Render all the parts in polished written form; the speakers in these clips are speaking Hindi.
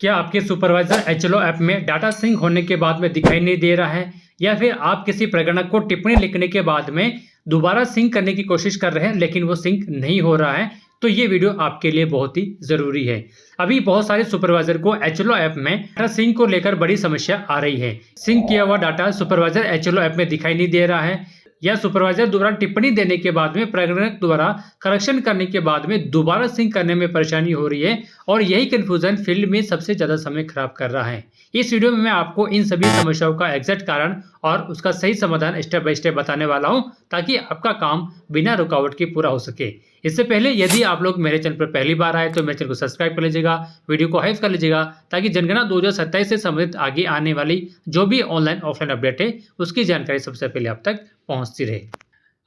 क्या आपके सुपरवाइजर एचएलओ ऐप में डाटा सिंक होने के बाद में दिखाई नहीं दे रहा है, या फिर आप किसी प्रगणक को टिप्पणी लिखने के बाद में दोबारा सिंक करने की कोशिश कर रहे हैं लेकिन वो सिंक नहीं हो रहा है? तो ये वीडियो आपके लिए बहुत ही जरूरी है। अभी बहुत सारे सुपरवाइजर को एचएलओ ऐप में डाटा सिंक को लेकर बड़ी समस्या आ रही है। सिंक किया हुआ डाटा सुपरवाइजर एचएलओ ऐप में दिखाई नहीं दे रहा है, या सुपरवाइजर द्वारा टिप्पणी देने के बाद में प्रगणक द्वारा करेक्शन करने के बाद में दोबारा सिंक करने में परेशानी हो रही है, और यही कंफ्यूजन फील्ड में सबसे ज्यादा समय खराब कर रहा है। इस वीडियो में मैं आपको इन सभी समस्याओं का एग्जैक्ट कारण और उसका सही समाधान स्टेप बाय स्टेप बताने वाला हूं, ताकि आपका काम बिना रुकावट के पूरा हो सके। इससे पहले यदि आप लोग मेरे चैनल पर पहली बार आए तो मेरे चैनल को सब्सक्राइब कर लीजिएगा, वीडियो को हाइप कर लीजिएगा, ताकि जनगणना 2027 से संबंधित आगे आने वाली जो भी ऑनलाइन ऑफलाइन अपडेट है उसकी जानकारी सबसे पहले आप तक पहुंचती रहे।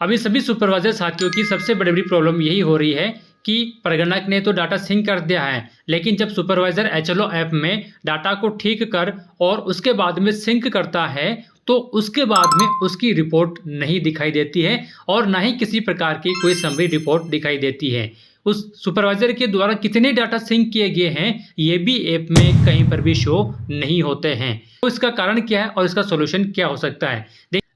अभी सभी सुपरवाइजर साथियों की सबसे बड़ी प्रॉब्लम यही हो रही है कि प्रगणक ने तो डाटा सिंक कर दिया है, लेकिन जब सुपरवाइजर एचएलओ ऐप में डाटा को ठीक कर और उसके बाद में सिंक करता है तो उसके बाद में उसकी रिपोर्ट नहीं दिखाई देती है, और ना ही किसी प्रकार की कोई समरी रिपोर्ट दिखाई देती है। उस सुपरवाइजर के द्वारा कितने डाटा सिंक किए गए हैं ये भी ऐप में कहीं पर भी शो नहीं होते हैं। तो इसका कारण क्या है और इसका सॉल्यूशन क्या हो सकता है?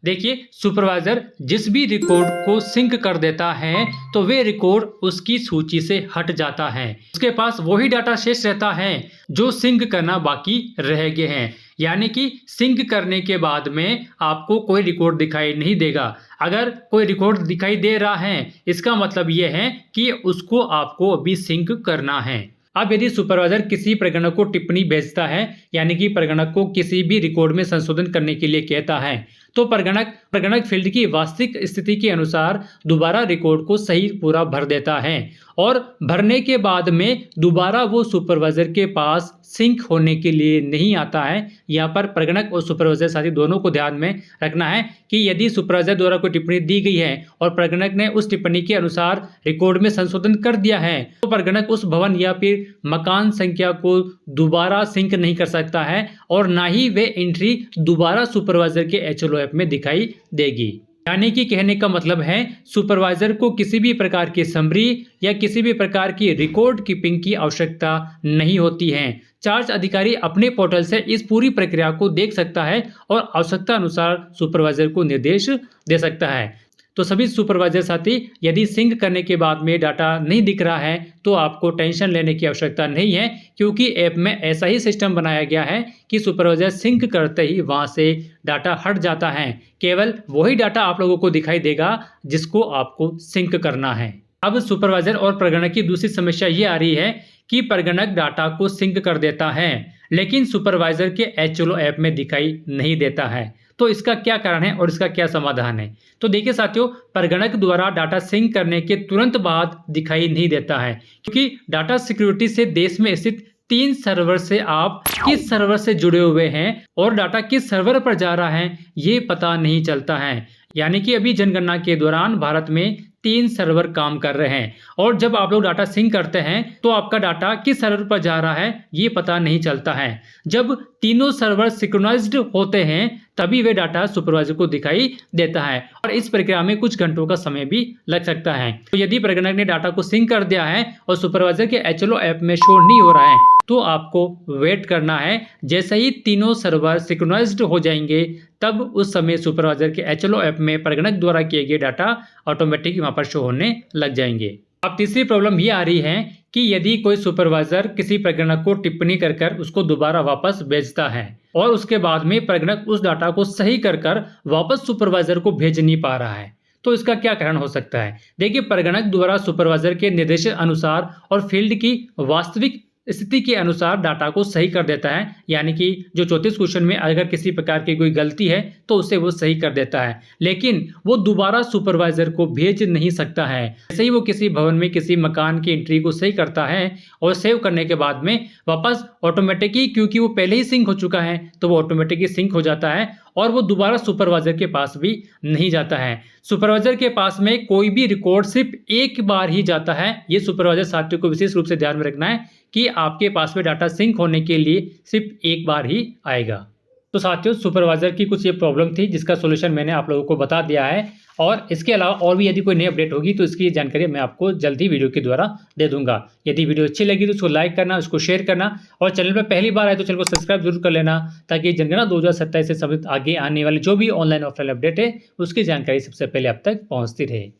देखिए, सुपरवाइजर जिस भी रिकॉर्ड को सिंक कर देता है तो वे रिकॉर्ड उसकी सूची से हट जाता है। उसके पास वही डाटा शेष रहता है जो सिंक करना बाकी रह गए हैं, यानी कि सिंक करने के बाद में आपको कोई रिकॉर्ड दिखाई नहीं देगा। अगर कोई रिकॉर्ड दिखाई दे रहा है इसका मतलब यह है कि उसको आपको अभी सिंक करना है। अब यदि सुपरवाइजर किसी प्रगणक को टिप्पणी भेजता है, यानी कि प्रगणक को किसी भी रिकॉर्ड में संशोधन करने के लिए कहता है, तो प्रगणक फील्ड की वास्तविक स्थिति के अनुसार दोबारा रिकॉर्ड को सही पूरा भर देता है, और भरने के बाद में दोबारा वो सुपरवाइजर के पास सिंक होने के लिए नहीं आता है। यहाँ पर प्रगणक और सुपरवाइजर साथी दोनों को ध्यान में रखना है कि यदि सुपरवाइजर द्वारा कोई टिप्पणी दी गई है और प्रगणक ने उस टिप्पणी के अनुसार रिकॉर्ड में संशोधन कर दिया है, तो प्रगणक उस भवन या फिर मकान संख्या को दोबारा सिंक नहीं कर सकता है, और ना ही वे एंट्री दोबारा सुपरवाइजर के एचएलओ ऐप में दिखाई देगी। यानी कि कहने का मतलब है, सुपरवाइजर को किसी भी प्रकार की समरी या किसी भी प्रकार की रिकॉर्ड कीपिंग की आवश्यकता नहीं होती है। चार्ज अधिकारी अपने पोर्टल से इस पूरी प्रक्रिया को देख सकता है और आवश्यकता अनुसार सुपरवाइजर को निर्देश दे सकता है। तो सभी सुपरवाइजर साथी, यदि सिंक करने के बाद में डाटा नहीं दिख रहा है तो आपको टेंशन लेने की आवश्यकता नहीं है, क्योंकि ऐप में ऐसा ही सिस्टम बनाया गया है कि सुपरवाइजर सिंक करते ही वहां से डाटा हट जाता है। केवल वही डाटा आप लोगों को दिखाई देगा जिसको आपको सिंक करना है। अब सुपरवाइजर और प्रगणक की दूसरी समस्या ये आ रही है कि प्रगणक डाटा को सिंक कर देता है लेकिन सुपरवाइजर के एचएलओ ऐप में दिखाई नहीं देता है। तो इसका क्या कारण है और इसका क्या समाधान है? तो देखिए साथियों, प्रगणक द्वारा डाटा सिंक करने के तुरंत बाद दिखाई नहीं देता है, क्योंकि डाटा सिक्योरिटी से देश में स्थित 3 सर्वर से आप किस सर्वर से जुड़े हुए हैं और डाटा किस सर्वर पर जा रहा है ये पता नहीं चलता है। यानी कि अभी जनगणना के दौरान भारत में 3 सर्वर काम कर रहे हैं, और जब आप लोग डाटा सिंक करते हैं तो आपका डाटा किस सर्वर पर जा रहा है ये पता नहीं चलता है। जब तीनों सर्वर सिंक्रोनाइज्ड होते हैं तभी वे डाटा सुपरवाइजर को दिखाई देता है, और इस प्रक्रिया में कुछ घंटों का समय भी लग सकता है। तो यदि प्रगणक ने डाटा को सिंक कर दिया है और सुपरवाइजर के एचएलओ ऐप में शो नहीं हो रहा है तो आपको वेट करना है। जैसे ही तीनों सर्वर सिंक्रोनाइज्ड हो जाएंगे तब उस समय सुपरवाइजर के एचएलओ ऐप में प्रगणक द्वारा किए गए डाटा ऑटोमेटिक वहां पर शो होने लग जाएंगे। अब तीसरी प्रॉब्लम ये आ रही है कि यदि कोई सुपरवाइजर किसी प्रगणक को टिप्पणी कर उसको दोबारा वापस भेजता है और उसके बाद में प्रगणक उस डाटा को सही कर वापस सुपरवाइजर को भेज नहीं पा रहा है, तो इसका क्या कारण हो सकता है? देखिए, प्रगणक द्वारा सुपरवाइजर के निर्देश अनुसार और फील्ड की वास्तविक स्थिति के अनुसार डाटा को सही कर देता है। यानी कि जो 34 क्वेश्चन में अगर किसी प्रकार की कोई गलती है तो उसे वो सही कर देता है, लेकिन वो दोबारा सुपरवाइजर को भेज नहीं सकता है। जैसे ही वो किसी भवन में किसी मकान की एंट्री को सही करता है और सेव करने के बाद में वापस ऑटोमेटिकली, क्योंकि वो पहले ही सिंक हो चुका है तो वो ऑटोमेटिकली सिंक हो जाता है, और वो दोबारा सुपरवाइजर के पास भी नहीं जाता है। सुपरवाइजर के पास में कोई भी रिकॉर्ड सिर्फ एक बार ही जाता है। ये सुपरवाइजर साथियों को विशेष रूप से ध्यान में रखना है कि आपके पास में डाटा सिंक होने के लिए सिर्फ एक बार ही आएगा। तो साथियों सुपरवाइज़र की कुछ ये प्रॉब्लम थी जिसका सॉल्यूशन मैंने आप लोगों को बता दिया है और इसके अलावा और भी यदि कोई नई अपडेट होगी तो इसकी जानकारी मैं आपको जल्द ही वीडियो के द्वारा दे दूंगा। यदि वीडियो अच्छी लगी तो उसको लाइक करना, उसको शेयर करना और चैनल पर पहली बार आए तो चैनल को सब्सक्राइब जरूर कर लेना ताकि जनगणना 2027 से संबंधित आगे आने वाली जो भी ऑनलाइन ऑफलाइन अपडेट है उसकी जानकारी सबसे पहले आप तक पहुँचती रहे।